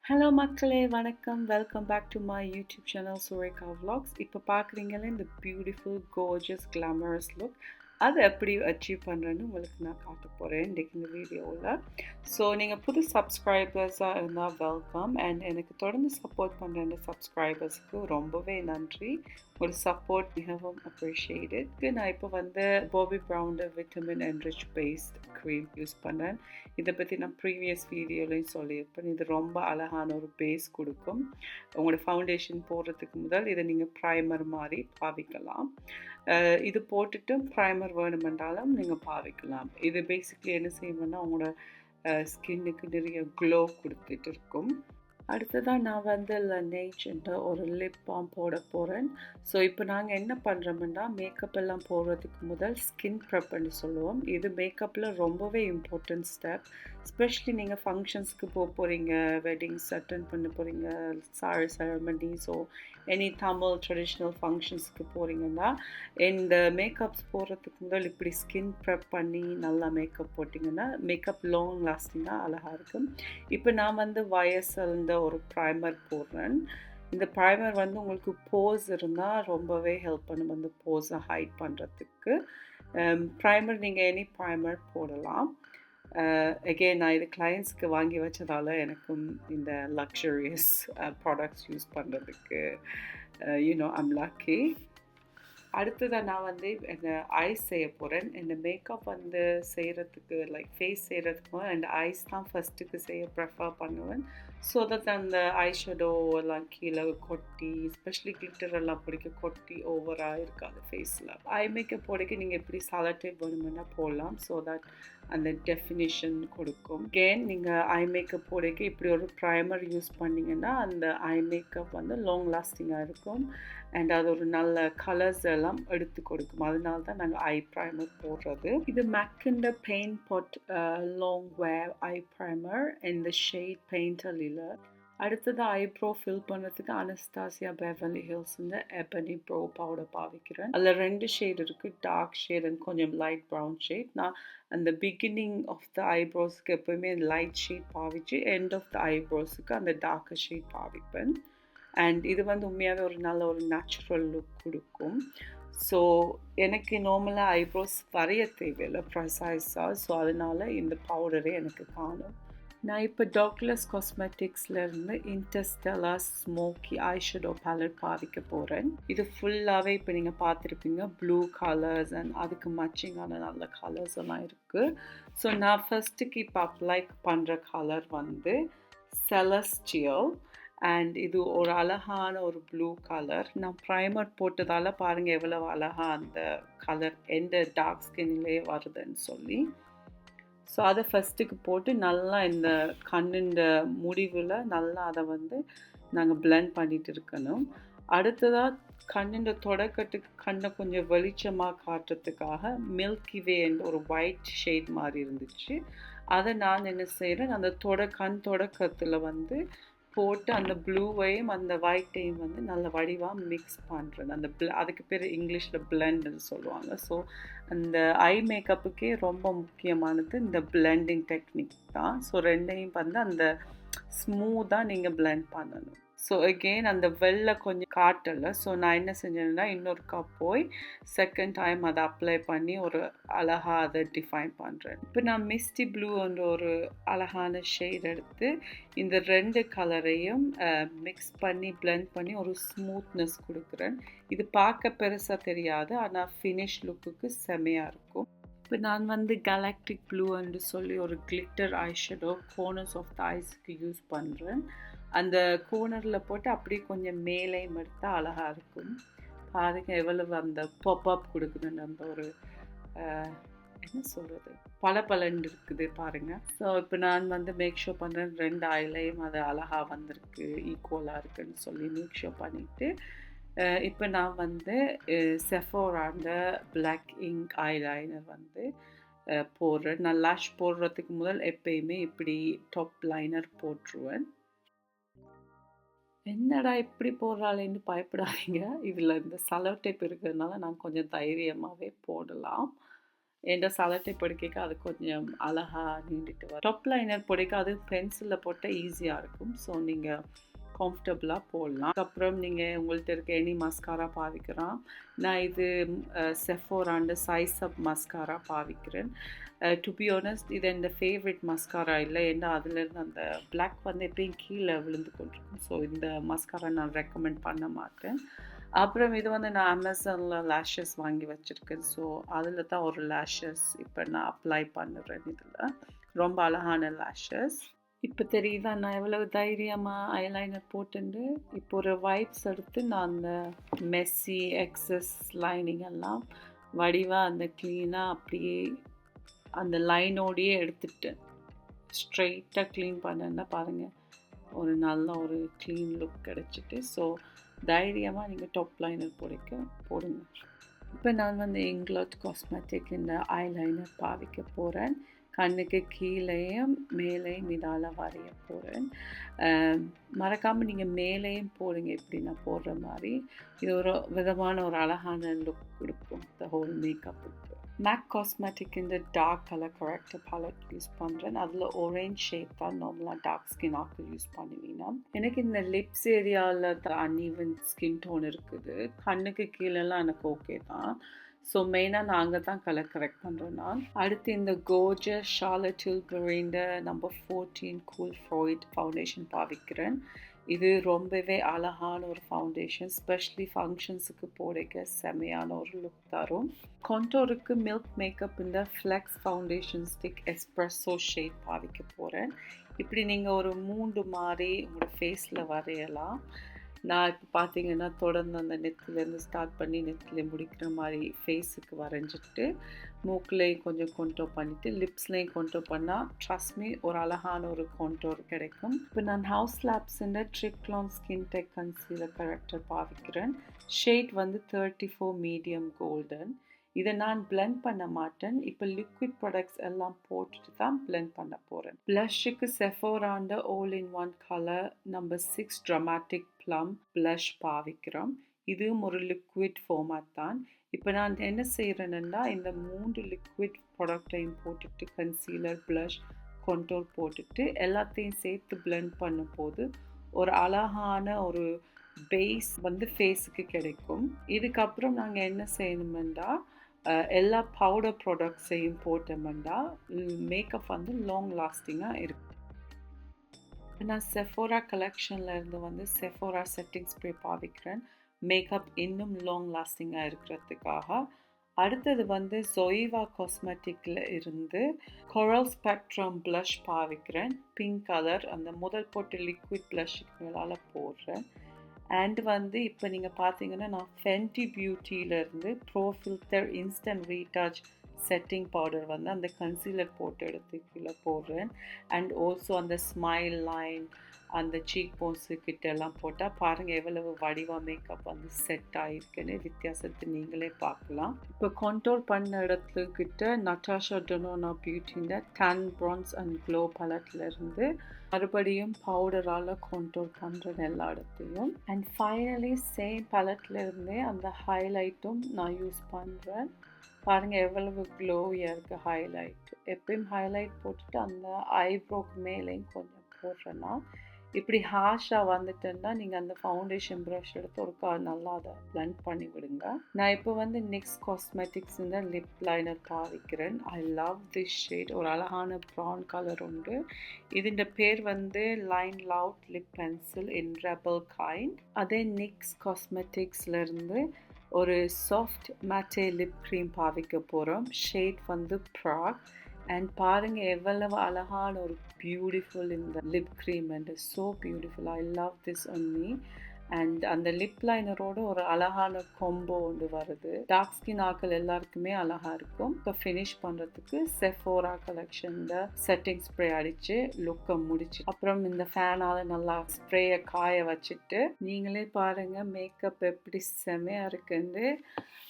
Hello மக்களே வணக்கம். Welcome back to my YouTube channel Surekha vlogs. இப்போ பார்க்குறீங்களே இந்த பியூட்டிஃபுல் கோர்ஜியஸ் கிளாமரஸ் லுக் அதை எப்படி அச்சீவ் பண்ணுறேன்னு உங்களுக்கு நான் காட்ட போகிறேன் இன்றைக்கி இந்த வீடியோவில். ஸோ நீங்கள் புது சப்ஸ்கிரைபர்ஸாக இருந்தால் வெல்கம், அண்ட் எனக்கு தொடர்ந்து சப்போர்ட் பண்ணுற இந்த சப்ஸ்கிரைபர்ஸ்க்கு ரொம்பவே நன்றி. ஒரு சப்போர்ட் மிகவும் அப்ரிஷியேட்டட். நான் இப்போ Bobbi Brown vitamin enrich base cream use பண்ணுறேன். இதை பற்றி நான் ப்ரீவியஸ் வீடியோலையும் சொல்லியிருப்பேன். இது ரொம்ப அழகான ஒரு பேஸ் கொடுக்கும். உங்களோட ஃபவுண்டேஷன் போடுறதுக்கு முதல் இதை நீங்கள் ப்ரைமர் மாதிரி பாவிக்கலாம். இது போட்டுட்டு ப்ரைமர் வேணுமென்றாலும் நீங்கள் பாவிக்கலாம். இது பேசிக்லி என்ன செய்யணும்னா உங்களோட ஸ்கின்னுக்கு நிறைய க்ளோ கொடுத்துட்டு இருக்கும். அடுத்ததாக நான் லனேஜ் என்ற ஒரு லிப் பாம் போட போகிறேன். ஸோ இப்போ நாங்கள் என்ன பண்ணுறோம்னா மேக்கப் எல்லாம் போடுறதுக்கு முதல் ஸ்கின் ப்ரெப்னு சொல்லுவோம். இது மேக்கப்பில் ரொம்பவே இம்பார்ட்டன்ட் ஸ்டெப். எஸ்பெஷலி நீங்கள் ஃபங்க்ஷன்ஸ்க்கு போகிறீங்க, வெட்டிங்ஸ் அட்டன் பண்ண போகிறீங்க, sari ceremony, so any Tamil traditional ஃபங்க்ஷன்ஸ்க்கு போகிறீங்கன்னா இந்த மேக்கப்ஸ் போடுறதுக்கு முதல் இப்படி ஸ்கின் ப்ரெப் பண்ணி நல்லா மேக்கப் போட்டிங்கன்னா மேக்கப் லாங் லாஸ்டிங்காக அழகாக இருக்கும். இப்போ நான் வயசல்ந்த ஒரு ப்ரைமர் போடுறேன். இந்த ப்ரைமர் உங்களுக்கு போஸ் இருந்தால் ரொம்பவே ஹெல்ப் பண்ணும் அந்த போஸை ஹைட் பண்ணுறதுக்கு. ப்ரைமர் நீங்கள் எனி ப்ரைமர் போடலாம். அகெயின் நான் இது கிளைண்ட்ஸ்க்கு வாங்கி வச்சதால் எனக்கும் இந்த லக்ஸரியஸ் ப்ராடக்ட்ஸ் யூஸ் பண்ணுறதுக்கு ஐம் லக்கி. அடுத்ததாக நான் இந்த ஐஸ் செய்ய போகிறேன். இந்த மேக்கப் செய்கிறதுக்கு லைக் ஃபேஸ் செய்கிறதுக்கும் அந்த ஐஸ் தான் ஃபஸ்ட்டுக்கு செய்ய ப்ரெஃபர் பண்ணுவேன். ஸோ தட் அந்த ஐ ஷேடோ எல்லாம் கீழே கொட்டி, எஸ்பெஷலி கிளிட்டர் எல்லாம் பிடிக்க கொட்டி ஓவராக இருக்காது ஃபேஸில். ஐ மேக்கப் போடைக்கு நீங்கள் இப்படி சாலட்டேட் வேணுமென்னா போடலாம். ஸோ தட் அந்த டெஃபினிஷன் கொடுக்கும். கேன் நீங்கள் ஐ மேக்கப் போடைக்கு இப்படி ஒரு ப்ரைமர் யூஸ் பண்ணிங்கன்னா அந்த ஐ மேக்கப் லாங் லாஸ்டிங்காக இருக்கும். அண்ட் அது ஒரு நல்ல கலர்ஸ் எல்லாம் எடுத்து கொடுக்கும். அதனால தான் நாங்கள் ஐ ப்ரைமர் போடுறது. இது மேக்கிண்ட paint pot long wear eye primer இந்த ஷேட் பெயிண்டலில். அடுத்தது ஐப்ரோ ஃபில் பண்ணுறதுக்கு Anastasia Beverly Hills ebony brow powder பாவிக்கிறேன். அதில் 2 ஷேட் இருக்குது, டார்க் ஷேட் அண்ட் கொஞ்சம் லைட் ப்ரௌன் ஷேட். நான் அந்த பிகினிங் ஆஃப் த ஐப்ரோஸ்க்கு எப்போயுமே லைட் ஷேட் பாவிச்சு எண்ட் ஆஃப் த ஐப்ரோஸுக்கு அந்த டார்க்கர் ஷேட் பாவிப்பேன். அண்ட் இது உண்மையாகவே ஒரு நல்ல ஒரு நேச்சுரல் லுக் கொடுக்கும். ஸோ எனக்கு நார்மலாக ஐப்ரோஸ் வரைய தேவையில்லை ப்ரெசைஸாக. ஸோ அதனால் இந்த பவுடரே எனக்கு காணும். நான் இப்போ டாக்லஸ் காஸ்மெட்டிக்ஸ்லேருந்து இன்டர்ஸ்டெல்லர் ஸ்மோக்கி ஐஷேடோ பேலட் பாவிக்க போகிறேன். இது ஃபுல்லாகவே இப்போ நீங்கள் பார்த்துருப்பீங்க ப்ளூ கலர்ஸ் அண்ட் அதுக்கு மேட்சிங்கான நல்ல கலர்ஸ் எல்லாம் இருக்குது. ஸோ நான் ஃபஸ்ட்டுக்கு இப்போ அப்ளை பண்ணுற கலர் செலஸ்டியல் அண்ட் இது ஒரு அழகான ஒரு ப்ளூ கலர். நான் ப்ரைமர் போட்டதால் பாருங்கள் எவ்வளோ அழகாக அந்த கலர் எந்த டார்க் ஸ்கின்லேயே வருதுன்னு சொல்லி. ஸோ அதை ஃபஸ்ட்டுக்கு போட்டு நல்லா இந்த கண்ணுண்ட முடிவில் நல்லா அதை நாங்கள் பிளெண்ட் பண்ணிட்டு இருக்கணும். அடுத்ததாக கண்ணுண்ட தொடக்கத்துக்கு கண்ணை கொஞ்சம் வெளிச்சமாக காட்டுறதுக்காக மில்கி வே ஒரு ஒயிட் ஷேட் மாதிரி இருந்துச்சு. அதை நான் என்ன செய்கிறேன், அந்த கண் தொடக்கத்தில் போட்டு அந்த ப்ளூவையும் அந்த ஒயிட்டையும் நல்ல வடிவாக மிக்ஸ் பண்ணுறேன். அந்த அதுக்கு பேர் இங்கிலீஷில் பிளெண்டுன்னு சொல்லுவாங்க. ஸோ அந்த ஐ மேக்கப்புக்கே ரொம்ப முக்கியமானது இந்த பிளெண்டிங் டெக்னிக் தான். ஸோ ரெண்டையும் அந்த ஸ்மூத்தாக நீங்கள் பிளெண்ட் பண்ணணும். ஸோ அகெயின் அந்த வெள்ளை கொஞ்சம் காட்டலை. ஸோ நான் என்ன செஞ்சேன்னா இன்னொரு கப் போய் செகண்ட் டைம் அதை அப்ளை பண்ணி ஒரு அழகாக அதை டிஃபைன் பண்ணுறேன். இப்போ நான் மிஸ்டி ப்ளூ என்ற ஒரு அழகான ஷேட் எடுத்து இந்த 2 கலரையும் மிக்ஸ் பண்ணி பிளெண்ட் பண்ணி ஒரு ஸ்மூத்னஸ் கொடுக்குறேன். இது பார்க்க பெருசாக தெரியாது, ஆனால் ஃபினிஷ் லுக்குக்கு செமையாக இருக்கும். இப்போ நான் கேலக்டிக் ப்ளூ என்று சொல்லி ஒரு glitter eyeshadow corners of the ஐஸ்க்கு யூஸ் பண்ணுறேன். அந்த கோர்னரில் போட்டு அப்படியே கொஞ்சம் மேலேயும் எடுத்தால் அழகாக இருக்கும். பாருங்கள் எவ்வளவு அந்த பாப்அப் கொடுக்குதுன்னு அந்த ஒரு என்ன சொல்கிறது பளபளன்னு இருக்குது பாருங்கள். ஸோ இப்போ நான் மேக் ஷோ பண்ணுறேன் 2 ஐலையும் அது அழகாக வந்திருக்கு, ஈக்குவலாக இருக்குன்னு சொல்லி மேக் ஷோ பண்ணிவிட்டு இப்போ நான் செஃபோராண்ட பிளாக் இங்க் ஐலைனர் போடுறேன். நான் லாஷ் போடுறதுக்கு முதல் எப்பயுமே இப்படி டாப் லைனர் போட்டுருவேன். என்னடா இப்படி போடுறாளேன்னு பயப்படாதீங்க. இதில் இந்த செலோ டேப் இருக்கிறதுனால நான் கொஞ்சம் தைரியமாகவே போடலாம். எந்த சலட்டை பொடிக்க அது கொஞ்சம் அழகாக நீண்டுட்டு வரும். டாப் லைனர் பொடிக்க அது பென்சிலில் போட்டால் ஈஸியாக இருக்கும். ஸோ நீங்கள் கம்ஃபர்டபுளாக போடலாம். அதுக்கப்புறம் நீங்கள் உங்கள்கிட்ட இருக்க எனி மஸ்காரா பாவிக்கலாம். நான் இது செஃபோராண்ட சைஸ் அப் மஸ்காரா பாவிக்கிறேன். டு பி ஆனஸ்ட் இது என் ஃபேவரட் மஸ்காரா இல்லை, ஏன்னா அதுலேருந்து அந்த பிளாக் வந்து எப்பயும் கீழே விழுந்து கொண்டிருக்கும். ஸோ இந்த மஸ்காரா நான் ரெக்கமெண்ட் பண்ண மாட்டேன். அப்புறம் இது வந்து நான் அமேசானில் லேஷஸ் வாங்கி வச்சுருக்கேன். ஸோ அதில் தான் ஒரு லேஷஸ் இப்போ நான் அப்ளை பண்ணுறேன். இதில் ரொம்ப அழகான லேஷஸ். இப்போ தெரியுதா நான் எவ்வளவு தைரியமாக ஐலைனர் போட்டுண்டு. இப்போ ஒரு வைப்ஸ் எடுத்து நான் அந்த மெஸ்ஸி எக்ஸஸ் லைனிங் எல்லாம் வடிவாக அந்த க்ளீனாக அப்படியே அந்த லைனோடையே எடுத்துட்டேன். ஸ்ட்ரெயிட்டாக க்ளீன் பண்ணேன்னா பாருங்கள் ஒரு நல்ல ஒரு க்ளீன் லுக் கிடச்சிட்டு. ஸோ தைரியமாக நீங்கள் டாப் லைனர் போடுங்க. இப்போ நான் வந்து இங்கிலாந்து காஸ்மெட்டிக் இந்த ஐலைனர் பாவிக்க போகிறேன். கண்ணுக்கு கீழேயும் மேலேயும் இதால் வரைய போகிறேன். மறக்காமல் நீங்கள் மேலேயும் போடுங்க, இப்படி நான் போடுற மாதிரி. இது ஒரு விதமான ஒரு அழகான லுக் கொடுக்கும் த ஹோல் மேக்கப்புக்கு. மேக் காஸ்மெட்டிக் இந்த dark colour corrector palette use பண்ணுறேன். அதில் ஆரஞ்ச் ஷேட் தான் நார்மலாக டார்க் ஸ்கின் ஆக்கு யூஸ் பண்ணுவீங்கன்னா. எனக்கு இந்த லிப்ஸ் ஏரியாவில் அன்ஈவன் ஸ்கின் டோன் இருக்குது. கண்ணுக்கு கீழெல்லாம் எனக்கு ஓகே தான். ஸோ மெயினாக நான் அங்கே தான் கலர் கரெக்ட் பண்ணுறேன் நான். அடுத்து இந்த கோர்ஜஸ் சார்லட் தில்பரியோட நம்பர் 14 கூல் ஃபாய்ட் ஃபவுண்டேஷன் பாவிக்கிறேன். இது ரொம்பவே அழகான ஒரு ஃபவுண்டேஷன், ஸ்பெஷலி ஃபங்க்ஷன்ஸுக்கு போடுக்க செமையான ஒரு லுக் தரும். கான்டோருக்கு மில்க் மேக்கப் இந்த flex foundation stick espresso shade பாவிக்க போகிறேன். இப்படி நீங்கள் ஒரு 3 மாதிரி உங்களோட ஃபேஸில் வரையலாம். நான் இப்போ பார்த்தீங்கன்னா தொடர்ந்து அந்த நெத்திலேருந்து ஸ்டார்ட் பண்ணி நெத்திலே முடிக்கிற மாதிரி ஃபேஸுக்கு வரைஞ்சிட்டு மூக்குலேயும் கொஞ்சம் கொண்டோர் பண்ணிவிட்டு லிப்ஸ்லேயும் கொண்டோர் பண்ணால் ட்ரஸ்ட்மி ஒரு அழகான ஒரு கொண்டோர் கிடைக்கும். இப்போ நான் ஹவுஸ் லேப்ஸுன்ற Triclone skin tech concealer corrector பாவிக்கிறேன். ஷேட் வந்து 34 மீடியம் கோல்டன். இதை நான் பிளெண்ட் பண்ண மாட்டேன். இப்போ லிக்விட் ப்ராடக்ட்ஸ் எல்லாம் போட்டுட்டு தான் பிளெண்ட் பண்ண போகிறேன். ப்ளஷ்ஷுக்கு செஃபோராண்ட all in one colour number 6 dramatic plum blush பாவிக்கிறோம். இதுவும் ஒரு லிக்விட் ஃபார்மேட் தான். இப்போ நான் என்ன செய்கிறேன்னா இந்த 3 லிக்விட் ப்ராடக்டையும் போட்டுட்டு கன்சீலர் ப்ளஷ் கொண்டோர் போட்டுட்டு எல்லாத்தையும் சேர்த்து பிளெண்ட் பண்ணும்போது ஒரு அழகான ஒரு பேஸ் வந்து ஃபேஸுக்கு கிடைக்கும். இதுக்கப்புறம் நாங்கள் என்ன செய்யணுமெண்டா எல்லா பவுடர் ப்ராடக்ட்ஸையும் போட்டோம்னா மேக்கப் வந்து லாங் லாஸ்டிங்காக இருக்கும். நான் செஃபோரா கலெக்ஷனில் இருந்து வந்து செஃபோரா செட்டிங் ஸ்ப்ரே பாவிக்கிறேன், மேக்கப் இன்னும் லாங் லாஸ்டிங்காக இருக்கிறதுக்காக. அடுத்தது வந்து ஜொய்வா காஸ்மெட்டிக்கில் இருந்து கொரல் ஸ்பெக்ட்ரம் ப்ளஷ் பாவிக்கிறேன். பிங்க் கலர் அந்த முதல் போட்டு லிக்விட் ப்ளஷ்ஷுக்கு மேலால் போடுறேன். அண்ட் வந்து இப்போ நீங்கள் பார்த்தீங்கன்னா நான் ஃபென்டி பியூட்டியிலேருந்து pro filter instant retouch setting powder வந்து அந்த கன்சீலர் போட்டு எடுத்து கீழே போடுறேன். அண்ட் ஆல்சோ அந்த ஸ்மைல் லைன் அந்த சீக் போன்ஸு கிட்டெல்லாம் போட்டால் பாருங்கள் எவ்வளவு வடிவா மேக்கப் வந்து செட் ஆகிருக்குன்னு வித்தியாசத்தை நீங்களே பார்க்கலாம். இப்போ கண்டோர் பண்ண இடத்துக்கிட்ட நட்டாஷா டெனோனா பியூட்டிஇந்த டேன் ப்ரான்ஸ் அண்ட் க்ளோ பலட்லேருந்து மறுபடியும் பவுடரால் கண்டோர் பண்ணுறேன் எல்லா இடத்தையும். அண்ட் ஃபைனலி சேம் பலட்லேருந்தே அந்த ஹைலைட்டும் நான் யூஸ் பண்ணுறேன். பாருங்கள் எவ்வளவு க்ளோவியாக இருக்குது ஹைலைட். எப்பயும் ஹைலைட் போட்டுட்டு அந்த ஐப்ரோக்கு மேலேயும் கொஞ்சம் போடுறேன்னா இப்படி ஹாஷாக வந்துட்டேன்னா நீங்கள் அந்த ஃபவுண்டேஷன் ப்ரஷ் எடுத்து ஒரு நல்லா அதை பிளெண்ட் பண்ணி விடுங்க. நான் இப்போ வந்து நிக்ஸ் காஸ்மெட்டிக்ஸ் இந்த லிப் லைனர் பாவிக்கிறேன். I love this shade. ஒரு அழகான ப்ரௌன் கலர் உண்டு. இதுன்ற பேர் வந்து line loud lip pencil in rebel kind. அதே நிக்ஸ் காஸ்மெட்டிக்ஸ்லேருந்து ஒரு சாஃப்ட் மேட்டே லிப் க்ரீம் பாவிக்க போகிறோம். ஷேட் வந்து ப்ராக். அண்ட் பாருங்கள் எவ்வளவு அழகான ஒரு பியூட்டிஃபுல் இந்த lip cream and so beautiful. I love this one me. And அந்த லிப் லைனரோட ஒரு அழகான கொம்போ ஒன்று வருது. டார்க் ஸ்கின் ஆக்கள் எல்லாருக்குமே அழகாக இருக்கும். இப்போ ஃபினிஷ் பண்ணுறதுக்கு செஃபோரா கலெக்ஷனில் செட்டிங் ஸ்ப்ரே அடித்து லுக்கை முடிச்சு அப்புறம் இந்த ஃபேனால் நல்லா ஸ்ப்ரேயை காய வச்சுட்டு நீங்களே பாருங்கள் மேக்கப் எப்படி செமையாக இருக்குன்னு.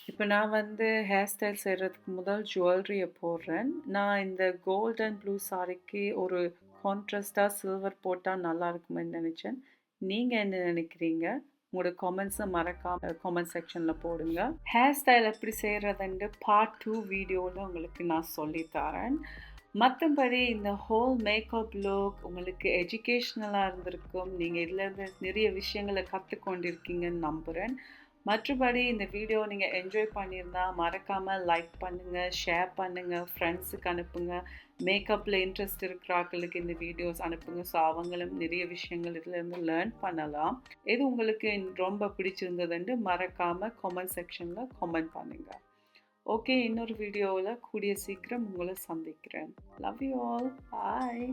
இப்போ நான் வந்து ஹேர் ஸ்டைல் செய்கிறதுக்கு முதல் ஜுவல்லரியை போடுறேன். நான் இந்த கோல்டன் ப்ளூ சாரிக்கு ஒரு கான்ட்ராஸ்டாக சில்வர் போட்டால் நல்லா இருக்குமென்னு நினச்சேன். நீங்கள் என்ன நினைக்கிறீங்க? உங்களோட கமெண்ட்ஸை மறக்காம கமெண்ட் செக்ஷனில் போடுங்க. ஹேர் ஸ்டைல் எப்படி செய்கிறதுன்ட்டு பார்ட் 2 வீடியோவில் உங்களுக்கு நான் சொல்லித்தரேன். மற்றபடி இந்த ஹோல் மேக்கப் லுக் உங்களுக்கு எஜுகேஷ்னலாக இருந்திருக்கும். நீங்கள் இதிலேருந்து நிறைய விஷயங்களை கற்றுக்கொண்டிருக்கீங்கன்னு நம்புகிறேன். மற்றபடி இந்த வீடியோ நீங்கள் என்ஜாய் பண்ணியிருந்தா மறக்காமல் லைக் பண்ணுங்கள், ஷேர் பண்ணுங்கள், ஃப்ரெண்ட்ஸுக்கு அனுப்புங்க. மேக்கப்பில் இன்ட்ரெஸ்ட் இருக்கிறாங்களுக்கு இந்த வீடியோஸ் அனுப்புங்க. ஸோ அவங்களும் நிறைய விஷயங்கள் இதிலேருந்து லேர்ன் பண்ணலாம். எது உங்களுக்கு ரொம்ப பிடிச்சிருந்ததுன்னு மறக்காமல் கமெண்ட் செக்ஷனில் கமெண்ட் பண்ணுங்கள். ஓகே, இன்னொரு வீடியோவில் கூடிய சீக்கிரம் உங்களை சந்திக்கிறேன். Love you all. பாய்.